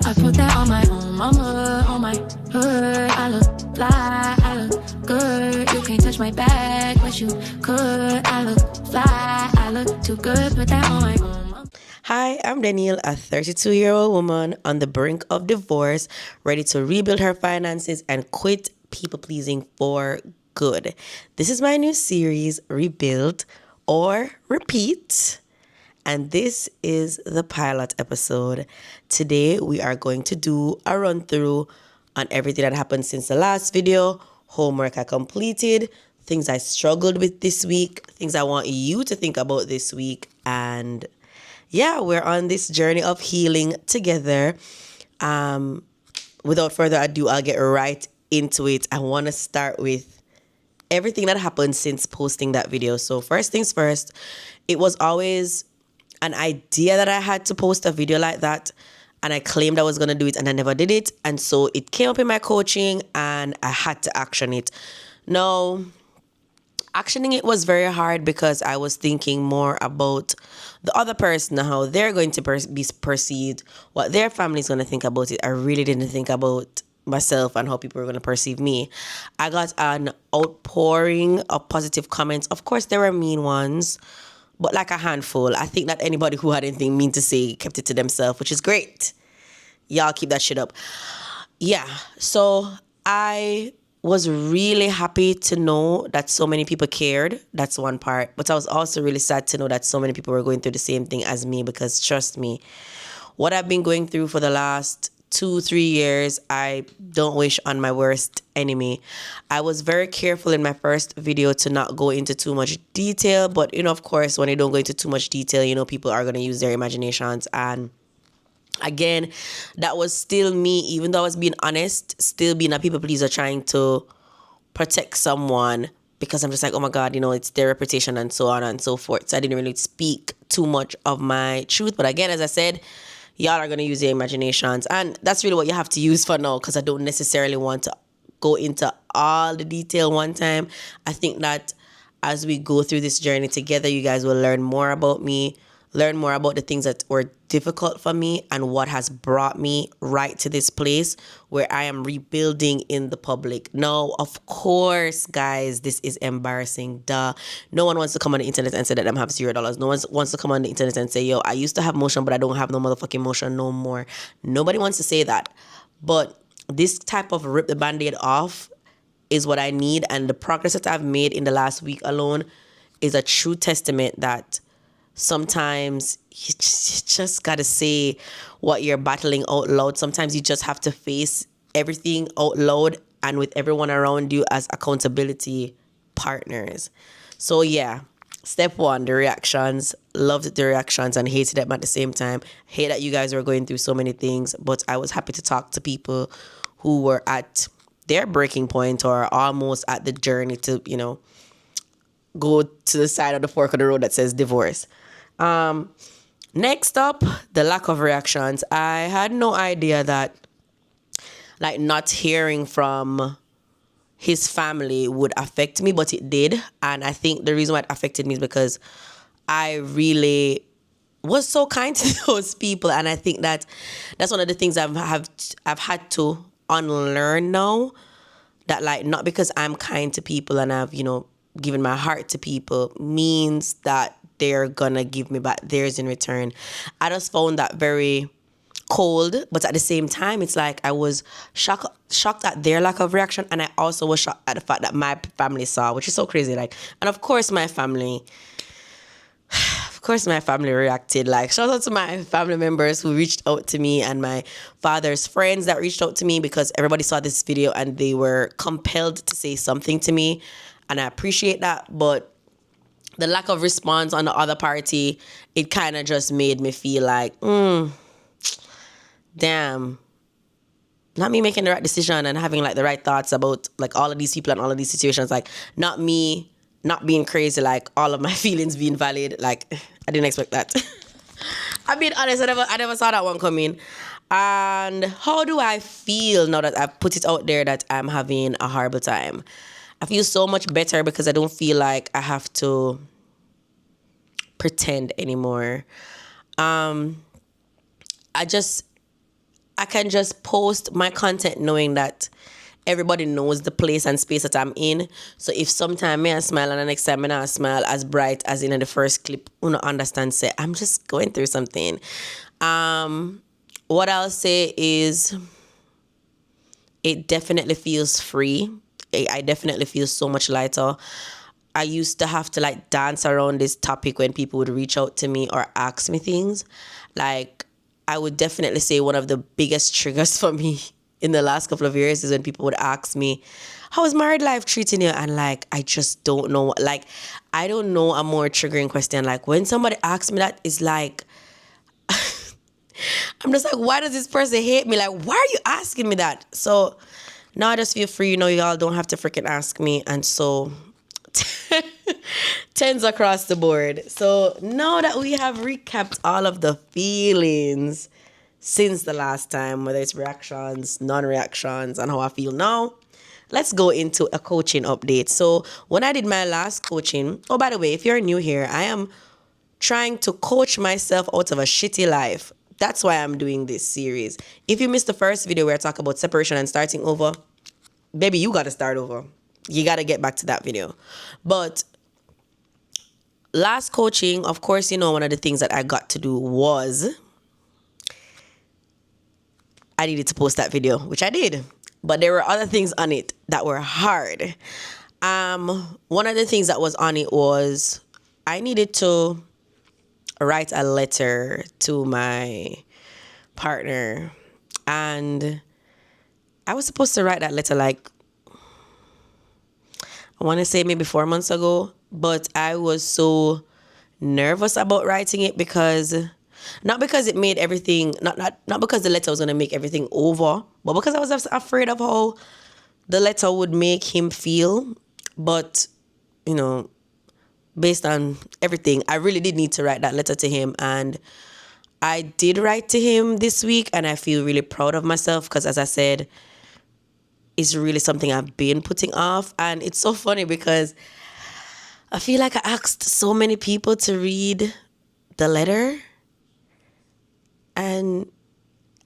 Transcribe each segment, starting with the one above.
I put that on my own mama, on my hood. I look fly, I look good. You can't touch my bag, but you could. I look fly, I look too good. Put that on my own. Hi, I'm Danielle, a 32-year-old woman on the brink of divorce, ready to rebuild her finances and quit people pleasing for good. This is my new series, Rebuild or Repeat. And this is the pilot episode. Today, we are going to do a run through on everything that happened since the last video, homework I completed, things I struggled with this week, things I want you to think about this week, and yeah, we're on this journey of healing together. Without further ado, I'll get right into it. I want to start with everything that happened since posting that video. So first things first, it was always an idea that I had to post a video like that, and I claimed I was going to do it and I never did it. And so it came up in my coaching and I had to action it. Now, actioning it was very hard because I was thinking more about the other person, how they're going to be perceived, what their family is going to think about it. I really didn't think about myself and how people were going to perceive me. I got an outpouring of positive comments. Of course, there were mean ones, but like a handful. I think that anybody who had anything mean to say kept it to themselves, which is great. Y'all keep that shit up. Yeah, so I was really happy to know that so many people cared. That's one part. But I was also really sad to know that so many people were going through the same thing as me, because trust me, what I've been going through for the last 2-3 years, I don't wish on my worst enemy. I was very careful in my first video to not go into too much detail, but of course, when you don't go into too much detail, people are going to use their imaginations. And again, that was still me, even though I was being honest, still being a people pleaser, trying to protect someone, because I'm just like, oh my God, it's their reputation and so on and so forth. So I didn't really speak too much of my truth. But again, as I said, y'all are going to use your imaginations. And that's really what you have to use for now, because I don't necessarily want to go into all the detail one time. I think that as we go through this journey together, you guys will learn more about me, learn more about the things that were difficult for me and what has brought me right to this place where I am rebuilding in the public. Now, of course, guys, this is embarrassing. Duh. No one wants to come on the internet and say that I'm have $0. No one wants to come on the internet and say, yo, I used to have motion, but I don't have no motherfucking motion no more. Nobody wants to say that. But this type of rip the band-aid off is what I need. And the progress that I've made in the last week alone is a true testament that sometimes you just got to say what you're battling out loud. Sometimes you just have to face everything out loud and with everyone around you as accountability partners. So yeah, step one, the reactions. Loved the reactions and hated them at the same time. Hate that you guys were going through so many things, but I was happy to talk to people who were at their breaking point or almost at the journey to, go to the side of the fork of the road that says divorce. Next up, the lack of reactions. I had no idea that not hearing from his family would affect me, but it did. And I think the reason why it affected me is because I really was so kind to those people. And I think that that's one of the things I've had to unlearn now, that not because I'm kind to people and I've, given my heart to people means that they're gonna give me back theirs in return. I just found that very cold, but at the same time, it's like I was shocked at their lack of reaction, and I also was shocked at the fact that my family saw, which is so crazy. And of course my family reacted. Shout out to my family members who reached out to me and my father's friends that reached out to me, because everybody saw this video and they were compelled to say something to me, and I appreciate that. But the lack of response on the other party, it kind of just made me feel like, damn, not me making the right decision and having the right thoughts about all of these people and all of these situations. Not me, not being crazy, all of my feelings being valid. I didn't expect that. I'm being honest, I never saw that one coming. And how do I feel now that I've put it out there that I'm having a horrible time? I feel so much better because I don't feel like I have to pretend anymore. I just I can just post my content knowing that everybody knows the place and space that I'm in. So if sometime may I smile and the next time I not smile as bright as in the first clip, you know, understand say I'm just going through something. What I'll say is it definitely feels free. I definitely feel so much lighter. I used to have to like dance around this topic when people would reach out to me or ask me things. Like, I would definitely say one of the biggest triggers for me in the last couple of years is when people would ask me, how is married life treating you? And like, I just don't know. Like, I don't know a more triggering question. Like, when somebody asks me that, it's like, I'm just like, why does this person hate me? Like, why are you asking me that? So now I just feel free. You know, y'all don't have to freaking ask me. And so tens across the board. So now that we have recapped all of the feelings since the last time, whether it's reactions, non-reactions, and how I feel now, let's go into a coaching update. So when I did my last coaching, oh, by the way, if you're new here, I am trying to coach myself out of a shitty life. That's why I'm doing this series. If you missed the first video where I talk about separation and starting over, baby, you got to start over. You got to get back to that video. But last coaching, of course, you know, one of the things that I got to do was I needed to post that video, which I did. But there were other things on it that were hard. One of the things that was on it was I needed to write a letter to my partner. And I was supposed to write that letter like, I want to say maybe 4 months ago. But I was so nervous about writing it because, not because it made everything, not because the letter was going to make everything over, but because I was afraid of how the letter would make him feel. But, you know, based on everything, I really did need to write that letter to him. And I did write to him this week, and I feel really proud of myself because, as I said, it's really something I've been putting off. And it's so funny because I feel like I asked so many people to read the letter. And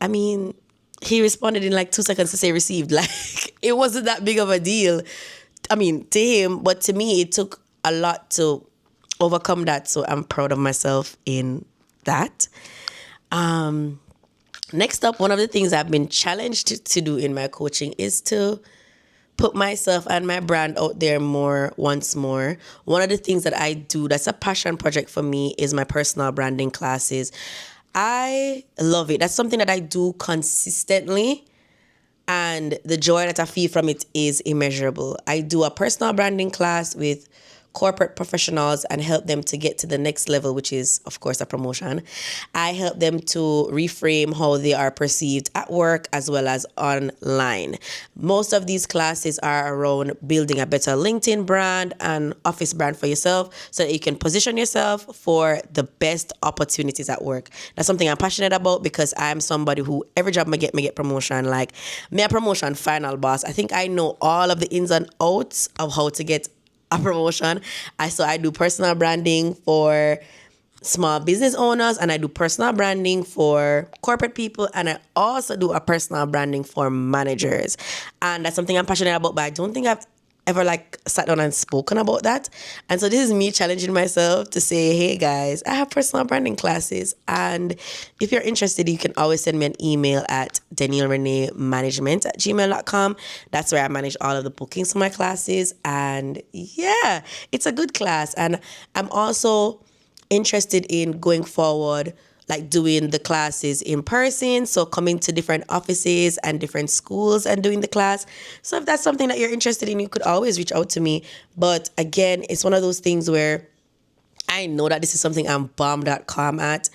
I mean, he responded in like 2 seconds to say received. Like, it wasn't that big of a deal. I mean, to him, but to me, it took a lot to overcome that. So I'm proud of myself in that. Next up, one of the things I've been challenged to do in my coaching is to put myself and my brand out there more once more. One of the things that I do that's a passion project for me is my personal branding classes. I love it. That's something that I do consistently, and the joy that I feel from it is immeasurable. I do a personal branding class with corporate professionals and help them to get to the next level, which is, of course, a promotion. I help them to reframe how they are perceived at work as well as online. Most of these classes are around building a better LinkedIn brand and office brand for yourself so that you can position yourself for the best opportunities at work. That's something I'm passionate about because I'm somebody who every job I get promotion. Like, me a promotion final boss. I think I know all of the ins and outs of how to get a promotion. I do personal branding for small business owners, and I do personal branding for corporate people, and I also do a personal branding for managers. And that's something I'm passionate about, but I don't think I've ever like sat down and spoken about that. And so this is me challenging myself to say, hey guys, I have personal branding classes, and if you're interested, you can always send me an email at danielreneemanagement@gmail.com. That's where I manage all of the bookings for my classes. And yeah, it's a good class. And I'm also interested in going forward, like doing the classes in person. So coming to different offices and different schools and doing the class. So if that's something that you're interested in, you could always reach out to me. But again, it's one of those things where I know that this is something I'm bomb.com at.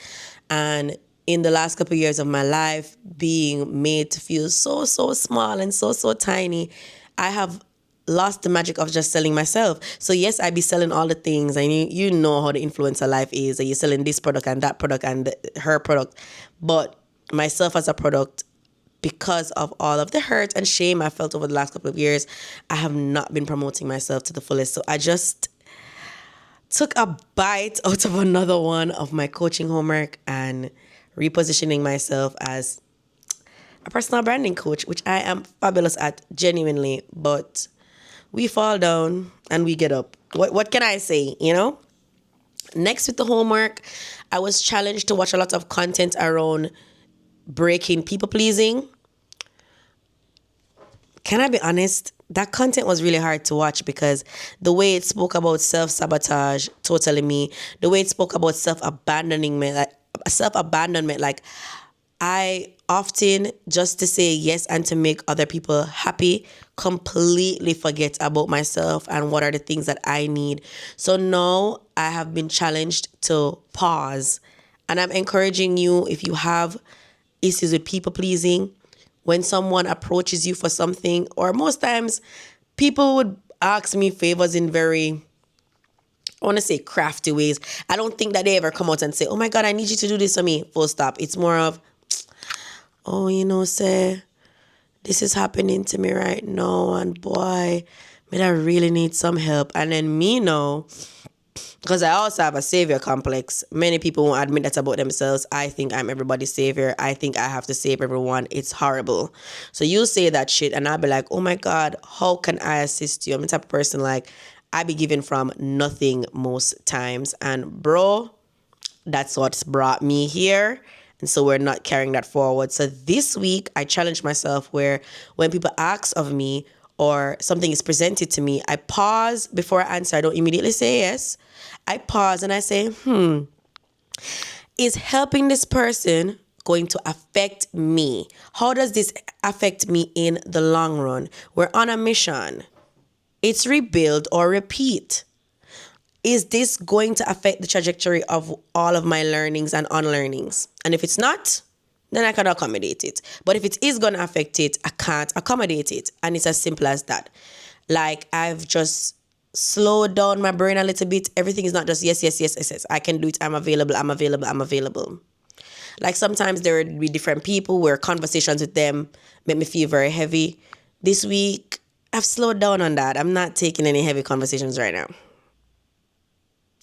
And in the last couple of years of my life, being made to feel so small and so tiny, I have lost the magic of just selling myself. So yes, I be selling all the things, and you know how the influencer life is, that you're selling this product and that product and her product. But myself as a product, because of all of the hurt and shame I felt over the last couple of years, I have not been promoting myself to the fullest. So I just took a bite out of another one of my coaching homework and repositioning myself as a personal branding coach, which I am fabulous at, genuinely, but we fall down and we get up. What can I say, you know? Next, with the homework, I was challenged to watch a lot of content around breaking people pleasing. Can I be honest? That content was really hard to watch because the way it spoke about self-sabotage, totally me. The way it spoke about self-abandonment, like I often, just to say yes and to make other people happy, completely forget about myself and what are the things that I need. So now I have been challenged to pause. And I'm encouraging you, if you have issues with people pleasing, when someone approaches you for something, or most times people would ask me favors in very, I want to say, crafty ways. I don't think that they ever come out and say, oh my God, I need you to do this for me, full stop. It's more of, oh, say, this is happening to me right now, and boy, man, I really need some help. And then me know, because I also have a savior complex. Many people won't admit that about themselves. I think I'm everybody's savior. I think I have to save everyone. It's horrible. So you say that shit and I'll be like, oh my God, how can I assist you? I'm the type of person, like, I be given from nothing most times. And bro, that's what's brought me here. And so we're not carrying that forward. So this week I challenged myself where when people ask of me or something is presented to me, I pause before I answer. I don't immediately say yes. I pause and I say, is helping this person going to affect me? How does this affect me in the long run? We're on a mission. It's rebuild or repeat. Is this going to affect the trajectory of all of my learnings and unlearnings? And if it's not, then I can accommodate it. But if it is going to affect it, I can't accommodate it. And it's as simple as that. Like, I've just slowed down my brain a little bit. Everything is not just yes, yes, yes, yes, yes. I can do it. I'm available. I'm available. I'm available. Like, sometimes there would be different people where conversations with them make me feel very heavy. This week, I've slowed down on that. I'm not taking any heavy conversations right now.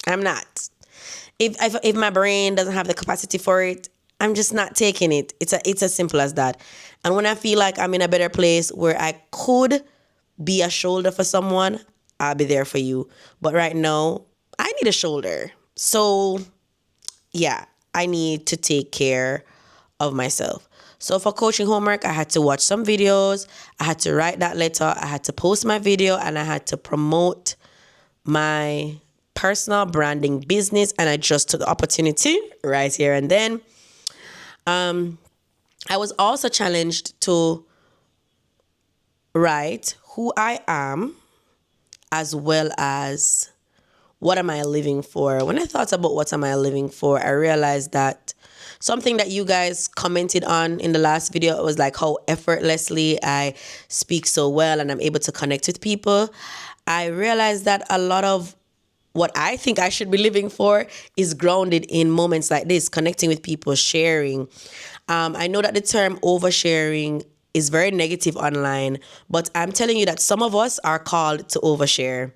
I'm not. If my brain doesn't have the capacity for it, I'm just not taking it. It's as simple as that. And when I feel like I'm in a better place where I could be a shoulder for someone, I'll be there for you. But right now, I need a shoulder. So yeah, I need to take care of myself. So for coaching homework, I had to watch some videos. I had to write that letter. I had to post my video, and I had to promote my personal branding business. And I just took the opportunity right here and then. I was also challenged to write who I am as well as what am I living for. When I thought about what am I living for, I realized that something that you guys commented on in the last video was like how effortlessly I speak so well and I'm able to connect with people. I realized that a lot of what I think I should be living for is grounded in moments like this, connecting with people, sharing. I know that the term oversharing is very negative online, but I'm telling you that some of us are called to overshare.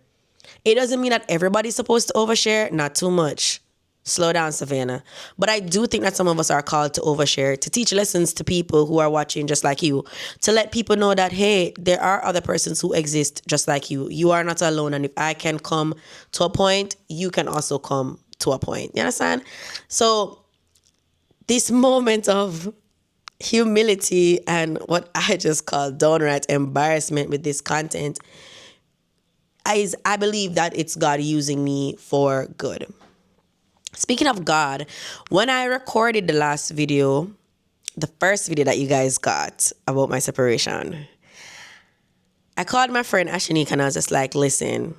It doesn't mean that everybody's supposed to overshare, not too much. Slow down, Savannah. But I do think that some of us are called to overshare, to teach lessons to people who are watching just like you, to let people know that, hey, there are other persons who exist just like you. You are not alone. And if I can come to a point, you can also come to a point. You understand? So this moment of humility and what I just call downright embarrassment with this content, I believe that it's God using me for good. Speaking of God, when I recorded the last video, the first video that you guys got about my separation, I called my friend Ashanique and I was just like, listen,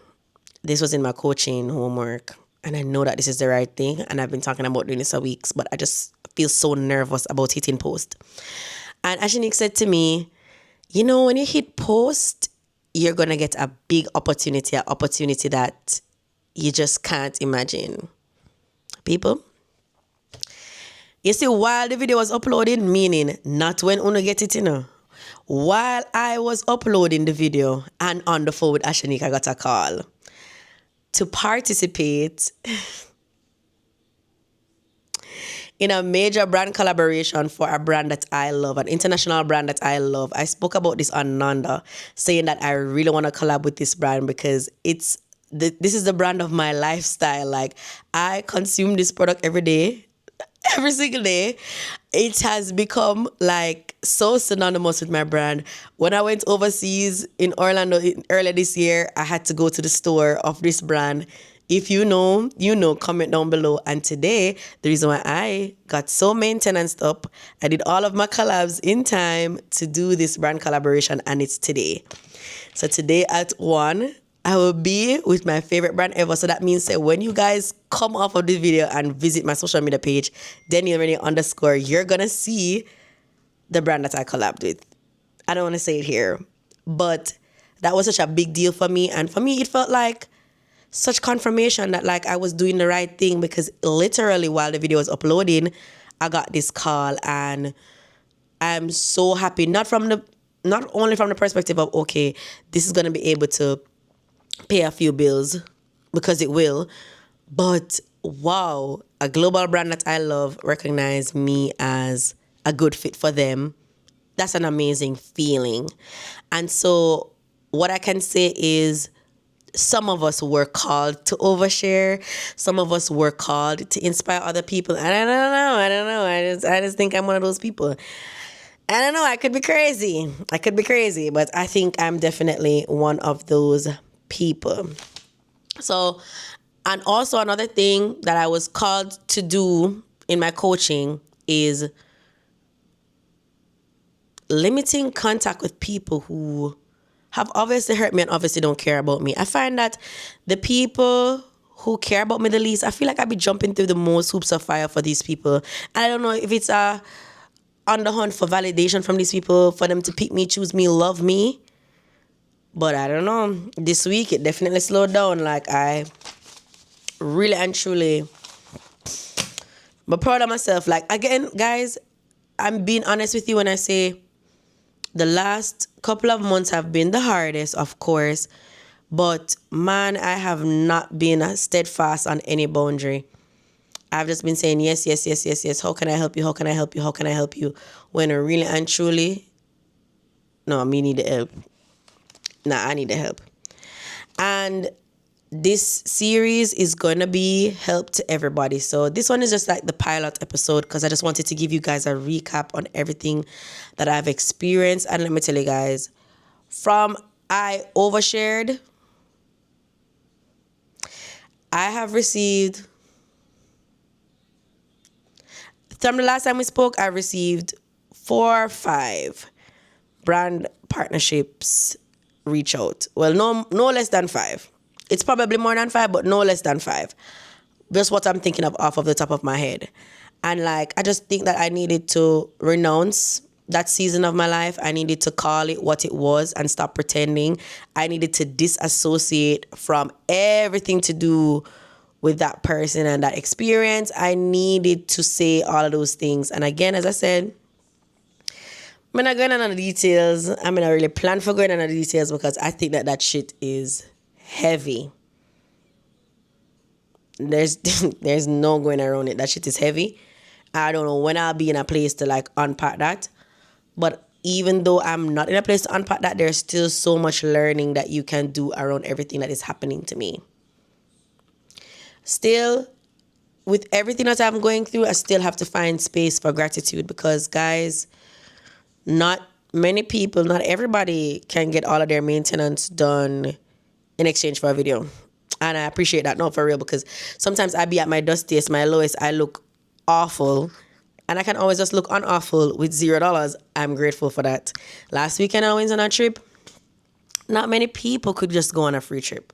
this was in my coaching homework and I know that this is the right thing and I've been talking about doing this for weeks, but I just feel so nervous about hitting post. And Ashanique said to me, when you hit post, you're going to get a big opportunity, an opportunity that you just can't imagine. People, you see, while the video was uploading, meaning not when Uno get it, while I was uploading the video and on the phone with Ashanique, I got a call to participate in a major brand collaboration for a brand that I love, an international brand that I love. I spoke about this on Nanda, saying that I really want to collab with this brand because this is the brand of my lifestyle. Like, I consume this product every day, every single day. It has become like so synonymous with my brand. When I went overseas in Orlando earlier this year, I had to go to the store of this brand. If you know, you know, comment down below. And today, the reason why I got so maintenance up, I did all of my collabs in time to do this brand collaboration, and it's today. So today at 1, I will be with my favorite brand ever. So that means that when you guys come off of this video and visit my social media page, Daniel_, you're going to see the brand that I collabed with. I don't want to say it here, but that was such a big deal for me. And for me, it felt like such confirmation that like I was doing the right thing, because literally while the video was uploading, I got this call, and I'm so happy. Not only from the perspective of, okay, this is going to be able to pay a few bills, because it will, but wow, a global brand that I love recognized me as a good fit for them. That's an amazing feeling. And so what I can say is, some of us were called to overshare. Some of us were called to inspire other people. And I don't know. I just think I'm one of those people. I don't know. I could be crazy, but I think I'm definitely one of those people. So, and also another thing that I was called to do in my coaching is limiting contact with people who have obviously hurt me and obviously don't care about me. I find that the people who care about me the least, I feel like I be jumping through the most hoops of fire for these people. And I don't know if it's on the hunt for validation from these people, for them to pick me, choose me, love me. But I don't know. This week, it definitely slowed down. Like, I really and truly, but proud of myself. Like, again, guys, I'm being honest with you when I say the last couple of months have been the hardest, of course. But man, I have not been steadfast on any boundary. I've just been saying yes, yes, yes, yes, yes. How can I help you? How can I help you? How can I help you? When really and truly, no, me need the help. Nah, I need the help. And this series is going to be help to everybody. So this one is just like the pilot episode, because I just wanted to give you guys a recap on everything that I've experienced. And let me tell you guys, from I overshared, I have received, from the last time we spoke, I received 4 or 5 brand partnerships reach out. Well, no less than 5. It's probably more than 5, but no less than 5. Just what I'm thinking of off of the top of my head. And like, I just think that I needed to renounce that season of my life. I needed to call it what it was and stop pretending. I needed to disassociate from everything to do with that person and that experience. I needed to say all of those things. And again, as I said, I'm not going into the details. I'm not really plan for going into the details, because I think that shit is heavy. There's no going around it. That shit is heavy. I don't know when I'll be in a place to like unpack that. But even though I'm not in a place to unpack that, there's still so much learning that you can do around everything that is happening to me. Still, with everything that I'm going through, I still have to find space for gratitude, because guys, not many people, not everybody can get all of their maintenance done in exchange for a video. And I appreciate that, no, for real, because sometimes I be at my dustiest, my lowest, I look awful, and I can always just look unawful with $0. I'm grateful for that. Last weekend I went on a trip. Not many people could just go on a free trip.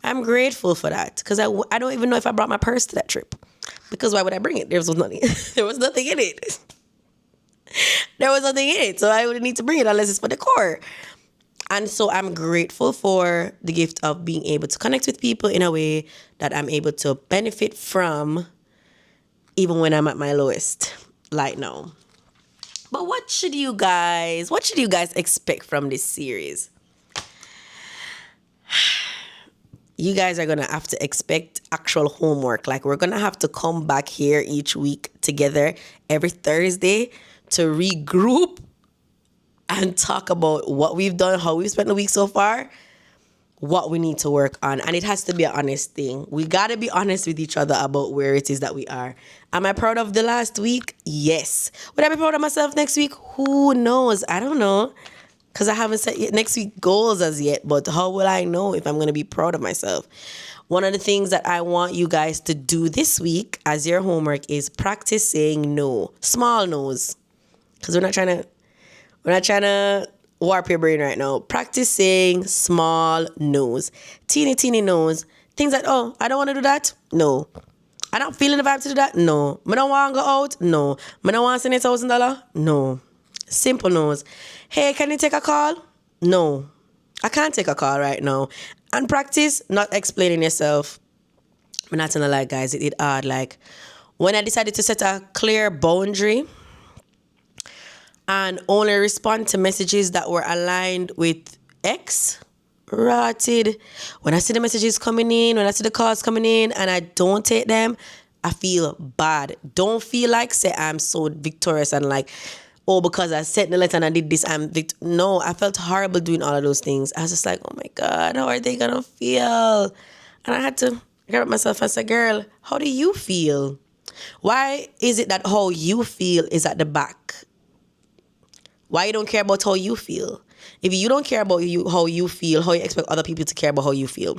I'm grateful for that, because I don't even know if I brought my purse to that trip, because why would I bring it? There was nothing. There was nothing in it. There was nothing in it, so I wouldn't need to bring it unless it's for decor. And so I'm grateful for the gift of being able to connect with people in a way that I'm able to benefit from, even when I'm at my lowest, like now. But what should you guys expect from this series? you guys are gonna have to expect actual homework. Like, we're gonna have to come back here each week together every Thursday to regroup and talk about what we've done, how we've spent the week so far, what we need to work on. And it has to be an honest thing. We gotta be honest with each other about where it is that we are. Am I proud of the last week? Yes. Would I be proud of myself next week? Who knows? I don't know. Because I haven't set next week goals as yet. But how will I know if I'm going to be proud of myself? One of the things that I want you guys to do this week as your homework is practice saying no. Small no's. Because we're not trying to warp your brain right now. Practice saying small no's. Teeny no's. Things like, oh, I don't want to do that. No. I don't feel in the vibe to do that. No. I don't want to go out. No. I don't want to send $1,000. No. Simple no's. Hey, can you take a call? No. I can't take a call right now. And practice not explaining yourself. I'm not gonna lie, guys. It hard. Like, when I decided to set a clear boundary and only respond to messages that were aligned with X, rotted. When I see the messages coming in, when I see the calls coming in and I don't take them, I feel bad. Don't feel like, say, I'm so victorious and like, oh, because I sent the letter and I did this, no, I felt horrible doing all of those things. I was just like, oh my God, how are they gonna feel? And I had to get up myself and say, girl, how do you feel? Why is it that how you feel is at the back? Why you don't care about how you feel? If you don't care about how you feel, how you expect other people to care about how you feel?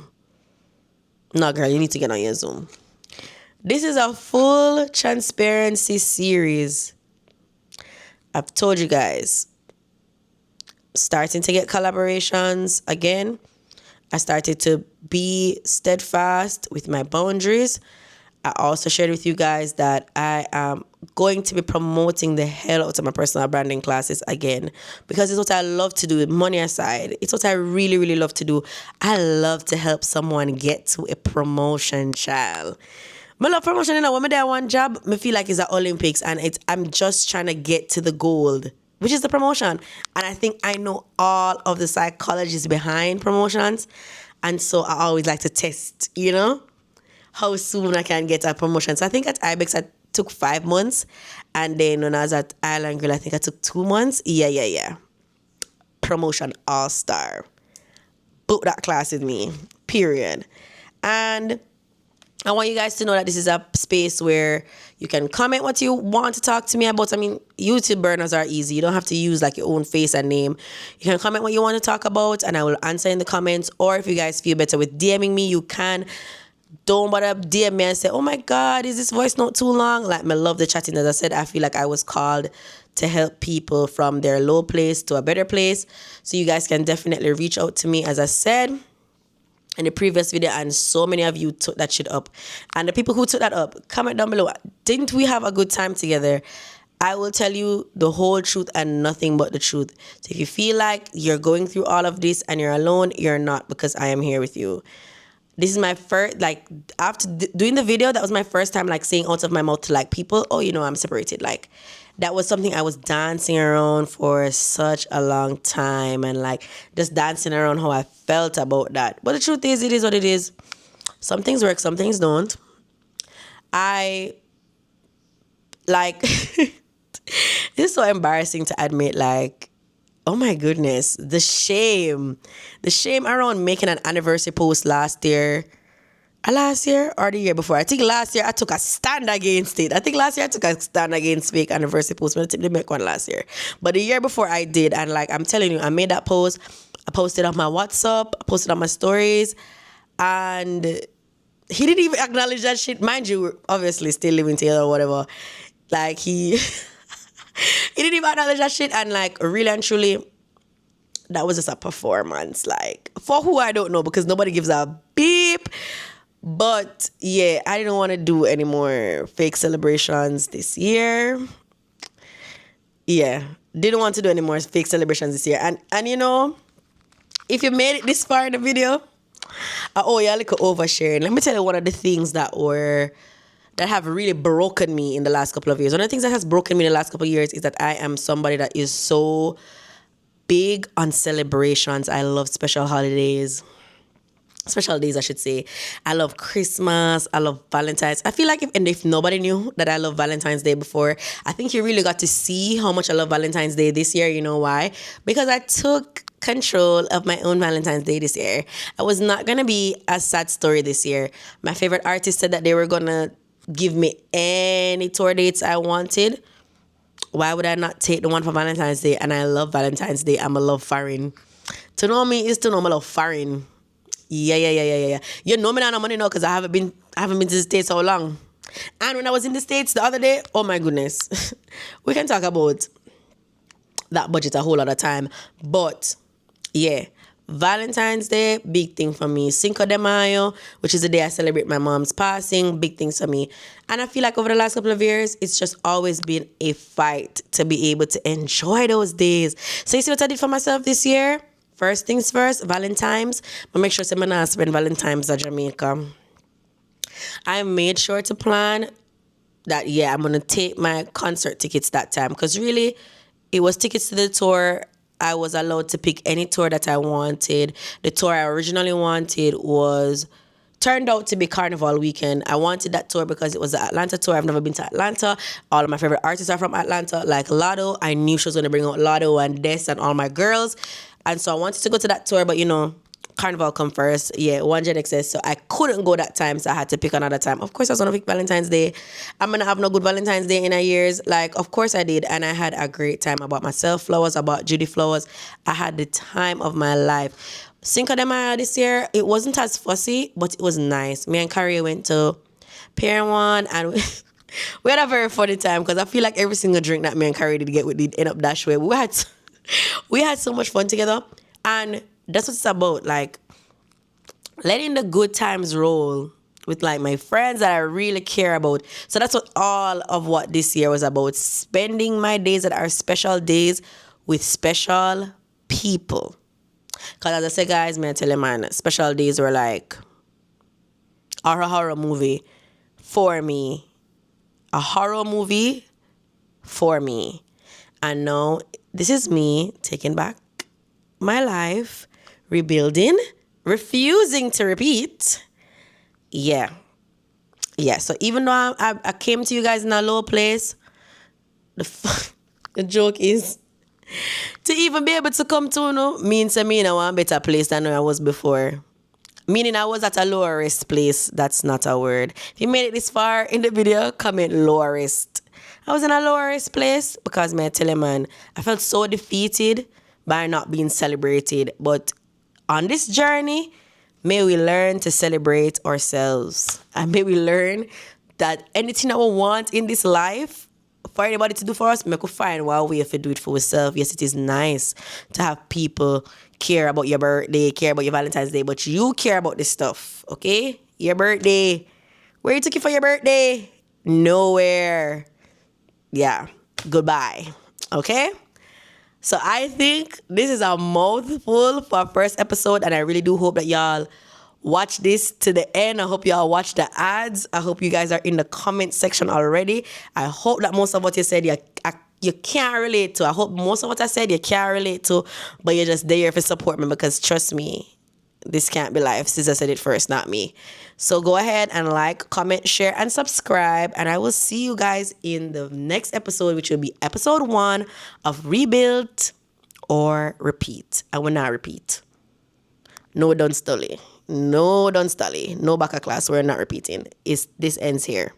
No, girl, you need to get on your Zoom. This is a full transparency series. I've told you guys, starting to get collaborations again. I started to be steadfast with my boundaries. I also shared with you guys that I am going to be promoting the hell out of my personal branding classes again, because it's what I love to do, money aside. It's what I really, really love to do. I love to help someone get to a promotion, child. I love promotion, you know. When I do one job, I feel like it's the Olympics and I'm just trying to get to the gold, which is the promotion. And I think I know all of the psychologies behind promotions. And so I always like to test, you know, how soon I can get a promotion. So I think at IBEX I took 5 months. And then when I was at Island Grill, I think I took 2 months. Yeah. Promotion all-star. Book that class with me, period. And I want you guys to know that this is a space where you can comment what you want to talk to me about. I mean, YouTube burners are easy. You don't have to use like your own face and name. You can comment what you want to talk about and I will answer in the comments. Or if you guys feel better with DMing me, you can. Don't bother DM me and say, oh my God, is this voice note too long? Like, I love the chatting. As I said, I feel like I was called to help people from their low place to a better place. So you guys can definitely reach out to me, as I said in the previous video, and so many of you took that shit up. And the people who took that up, comment down below. Didn't we have a good time together? I will tell you the whole truth and nothing but the truth. So if you feel like you're going through all of this and you're alone, you're not, because I am here with you. This is my first, like, after doing the video, that was my first time, like, saying out of my mouth to, like, people, oh, you know, I'm separated. Like, that was something I was dancing around for such a long time, and, like, just dancing around how I felt about that. But the truth is, it is what it is. Some things work, some things don't. This is so embarrassing to admit, like, oh my goodness, the shame around making an anniversary post last year or the year before. I think last year I took a stand against it. I think last year I took a stand against fake anniversary posts. But I didn't make one last year. But the year before I did, and like I'm telling you, I made that post. I posted on my WhatsApp, I posted on my stories, and he didn't even acknowledge that shit. Mind you, we're obviously still living together or whatever. Like he didn't even acknowledge that shit, and like really and truly, that was just a performance. Like, for who I don't know, because nobody gives a beep. But yeah, I didn't want to do any more fake celebrations this year. Yeah, didn't want to do any more fake celebrations this year. And you know, if you made it this far in the video, I owe you a little oversharing. Let me tell you one of the things that have really broken me in the last couple of years. One of the things that has broken me in the last couple of years is that I am somebody that is so big on celebrations. I love special holidays. special days, I should say. I love Christmas. I love Valentine's. I feel like if nobody knew that I love Valentine's Day before, I think you really got to see how much I love Valentine's Day this year. You know why? Because I took control of my own Valentine's Day this year. I was not gonna be a sad story this year. My favorite artist said that they were gonna give me any tour dates I wanted. Why would I not take the one for Valentine's Day? And I love Valentine's Day. I'm a love foreign. To know me is to know my love foreign. Yeah. You know me now, no money now because I haven't been to the States so long. And when I was in the States the other day, oh my goodness. We can talk about that budget a whole lot of time. But yeah, Valentine's Day, big thing for me. Cinco de Mayo, which is the day I celebrate my mom's passing, big things for me. And I feel like over the last couple of years, it's just always been a fight to be able to enjoy those days. So you see what I did for myself this year? First things first, Valentine's. But make sure I'm going to spend Valentine's at Jamaica. I made sure to plan that, I'm going to take my concert tickets that time. Because really, it was tickets to the tour. I was allowed to pick any tour that I wanted. The tour I originally wanted turned out to be Carnival Weekend. I wanted that tour because it was the Atlanta tour. I've never been to Atlanta. All of my favorite artists are from Atlanta, like Lotto. I knew she was going to bring out Lotto and Des and all my girls. And so I wanted to go to that tour, but Carnival come first. Yeah, one Gen XS. So I couldn't go that time, so I had to pick another time. Of course, I was going to pick Valentine's Day. I'm going to have no good Valentine's Day in a years. Like, of course I did. And I had a great time. I bought myself flowers. I bought Judy flowers. I had the time of my life. Cinco de Mayo this year, it wasn't as fussy, but it was nice. Me and Carrie went to Pier 1 and we had a very funny time because I feel like every single drink that me and Carrie did get, we did end up that way. We had so much fun together. And that's what it's about. Like, letting the good times roll with like my friends that I really care about. So that's what all of what this year was about. Spending my days that are special days with special people. Because as I said, guys, may I tell you, man, special days were like a horror movie for me. A horror movie for me. And now this is me taking back my life, rebuilding, refusing to repeat. Yeah. So even though I came to you guys in a low place, the joke is to even be able to come to means I want a better place than I was before. Meaning I was at a lower risk place. That's not a word. If you made it this far in the video, comment lower risk. I was in a lower risk place because, man, I tell you, man, I felt so defeated by not being celebrated. But on this journey, may we learn to celebrate ourselves. And may we learn that anything that we want in this life, for anybody to do for us, we could find one way to do it for ourselves. Yes, it is nice to have people care about your birthday, care about your Valentine's Day, but you care about this stuff, okay? Your birthday. Where you took it for your birthday? Nowhere. Yeah. Goodbye. Okay? So I think this is a mouthful for our first episode, and I really do hope that y'all watch this to the end. I hope y'all watch the ads. I hope you guys are in the comment section already. I hope that most of what you said you can't relate to. I hope most of what I said you can't relate to, but you're just there to support me because trust me, this can't be life. Since I said it first, not me. So go ahead and like, comment, share, and subscribe. And I will see you guys in the next episode, which will be episode 1 of Rebuild or Repeat. I will not repeat. No, don't study. No, don't study. No back class. We're not repeating. This ends here.